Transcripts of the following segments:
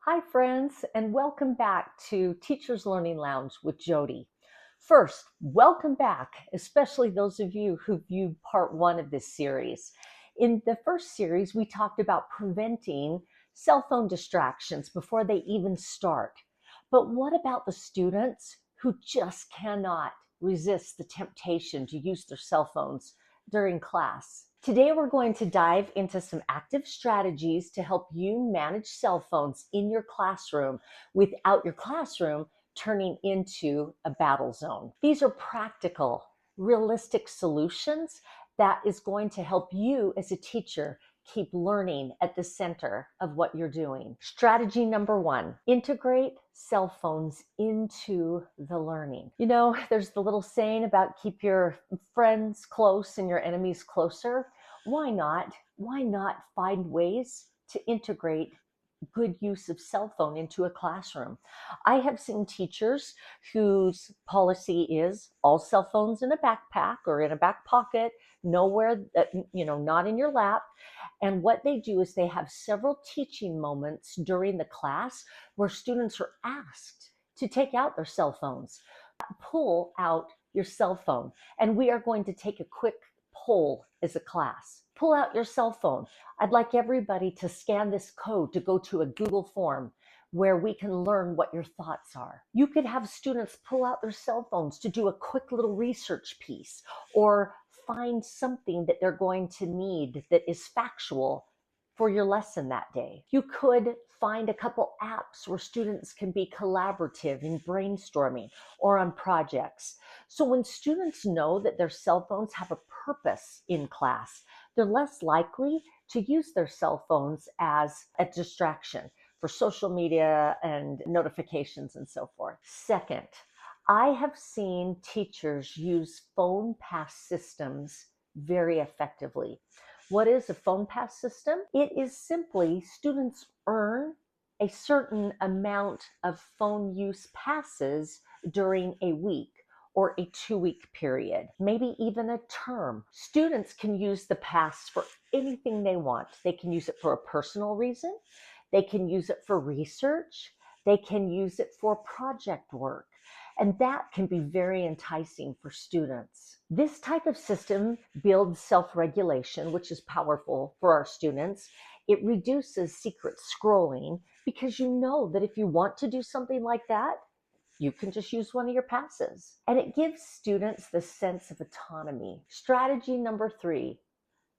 Hi, friends, and welcome back to Teachers Learning Lounge with Jody. First, welcome back, especially those of you who viewed part one of this series. In the first series, we talked about preventing cell phone distractions before they even start. But what about the students who just cannot resist the temptation to use their cell phones during class? Today, we're going to dive into some active strategies to help you manage cell phones in your classroom without your classroom turning into a battle zone. These are practical, realistic solutions that is going to help you as a teacher keep learning at the center of what you're doing. Strategy number one, integrate cell phones into the learning. You know, there's the little saying about keep your friends close and your enemies closer. Why not? Why not find ways to integrate good use of cell phone into a classroom? I have seen teachers whose policy is all cell phones in a backpack or in a back pocket, nowhere that, not in your lap. And what they do is they have several teaching moments during the class where students are asked to take out their cell phones. Pull out your cell phone, and we are going to take a quick poll as a class. Pull out your cell phone. I'd like everybody to scan this code to go to a Google form where we can learn what your thoughts are. You could have students pull out their cell phones to do a quick little research piece or find something that they're going to need that is factual for your lesson that day. You could find a couple apps where students can be collaborative in brainstorming or on projects. So when students know that their cell phones have a purpose in class, they're less likely to use their cell phones as a distraction for social media and notifications and so forth. Second, I have seen teachers use phone pass systems very effectively. What is a phone pass system? It is simply students earn a certain amount of phone use passes during a week or a 2-week period, maybe even a term. Students can use the pass for anything they want. They can use it for a personal reason. They can use it for research. They can use it for project work. And that can be very enticing for students. This type of system builds self-regulation, which is powerful for our students. It reduces secret scrolling because you know that if you want to do something like that, you can just use one of your passes. And it gives students the sense of autonomy. Strategy number 3,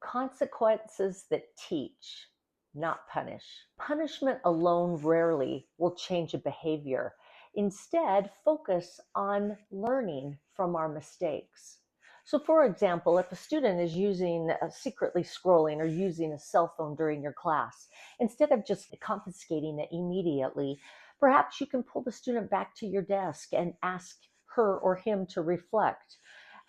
consequences that teach, not punish. Punishment alone rarely will change a behavior. Instead, focus on learning from our mistakes. So for example, if a student is secretly scrolling or using a cell phone during your class, instead of just confiscating it immediately, perhaps you can pull the student back to your desk and ask her or him to reflect.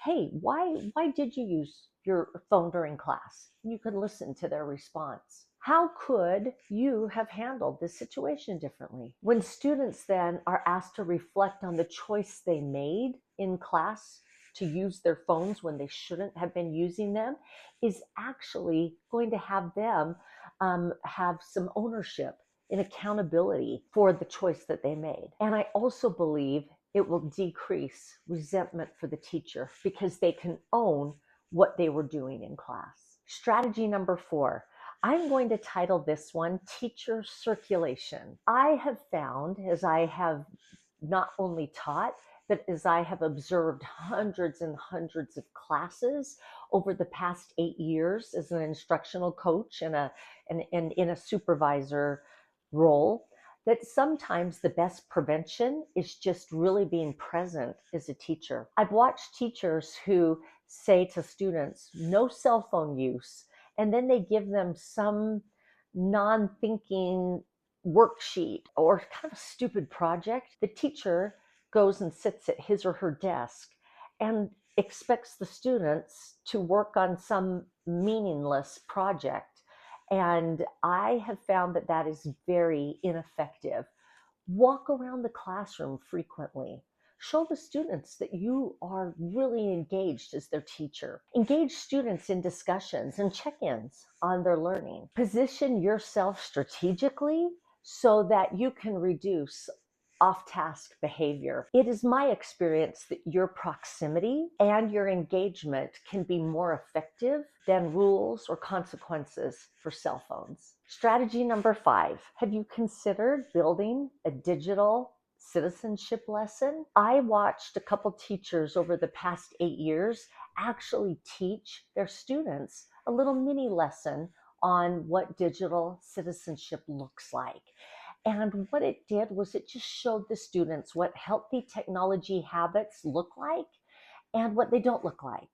Hey, why did you use your phone during class? You could listen to their response. How could you have handled this situation differently? When students then are asked to reflect on the choice they made in class to use their phones when they shouldn't have been using them, is actually going to have them have some ownership and accountability for the choice that they made. And I also believe it will decrease resentment for the teacher because they can own what they were doing in class. Strategy number 4. I'm going to title this one Teacher Circulation. I have found, as I have not only taught, but as I have observed hundreds and hundreds of classes over the past 8 years as an instructional coach and in a supervisor role, that sometimes the best prevention is just really being present as a teacher. I've watched teachers who say to students, no cell phone use, and then they give them some non-thinking worksheet or kind of a stupid project. The teacher goes and sits at his or her desk and expects the students to work on some meaningless project. And I have found that that is very ineffective. Walk around the classroom frequently. Show the students that you are really engaged as their teacher. Engage students in discussions and check-ins on their learning. Position yourself strategically so that you can reduce off-task behavior. It is my experience that your proximity and your engagement can be more effective than rules or consequences for cell phones. Strategy number 5, have you considered building a digital citizenship lesson? I watched a couple teachers over the past 8 years actually teach their students a little mini lesson on what digital citizenship looks like. And what it did was it just showed the students what healthy technology habits look like and what they don't look like.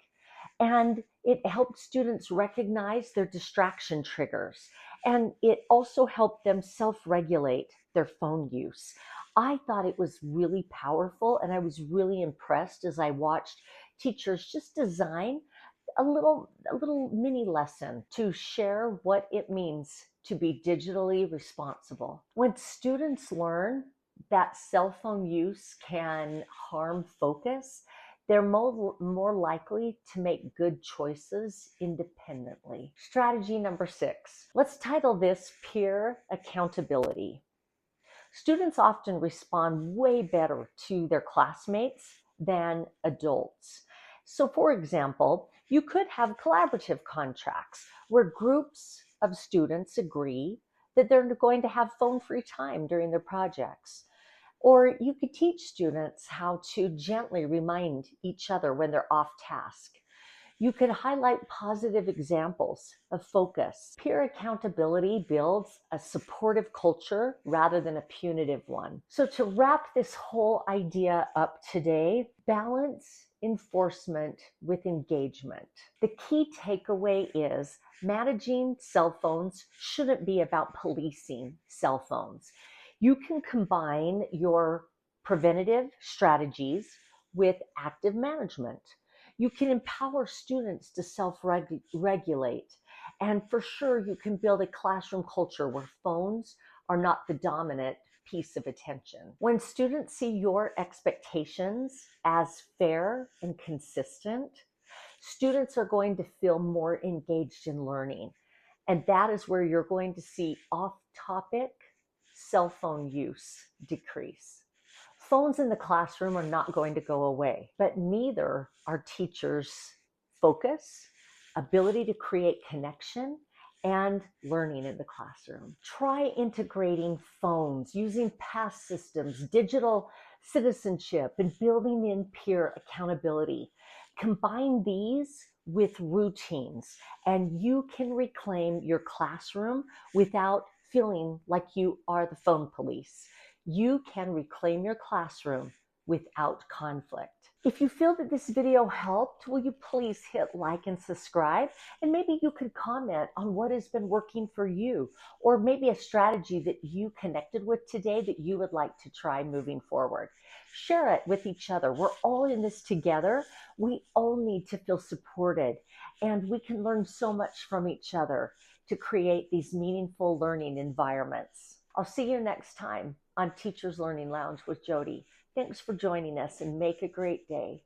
And it helped students recognize their distraction triggers. And it also helped them self-regulate their phone use. I thought it was really powerful, and I was really impressed as I watched teachers just design a little mini lesson to share what it means to be digitally responsible. When students learn that cell phone use can harm focus, they're more likely to make good choices independently. Strategy number 6. Let's title this peer accountability. Students often respond way better to their classmates than adults. So, for example, you could have collaborative contracts where groups of students agree that they're going to have phone-free time during their projects. Or you could teach students how to gently remind each other when they're off task. You could highlight positive examples of focus. Peer accountability builds a supportive culture rather than a punitive one. So to wrap this whole idea up today, balance enforcement with engagement. The key takeaway is managing cell phones shouldn't be about policing cell phones. You can combine your preventative strategies with active management. You can empower students to self-regulate. And for sure, you can build a classroom culture where phones are not the dominant piece of attention. When students see your expectations as fair and consistent, students are going to feel more engaged in learning. And that is where you're going to see off-topic cell phone use decrease. Phones in the classroom are not going to go away, but neither are teachers' focus, ability to create connection, and learning in the classroom. Try integrating phones, using pass systems, digital citizenship, and building in peer accountability. Combine these with routines, and you can reclaim your classroom without feeling like you are the phone police. You can reclaim your classroom without conflict. If you feel that this video helped, will you please hit like and subscribe? And maybe you could comment on what has been working for you, or maybe a strategy that you connected with today that you would like to try moving forward. Share it with each other. We're all in this together. We all need to feel supported, and we can learn so much from each other to create these meaningful learning environments. I'll see you next time on Teachers Learning Lounge with Jody. Thanks for joining us, and make a great day.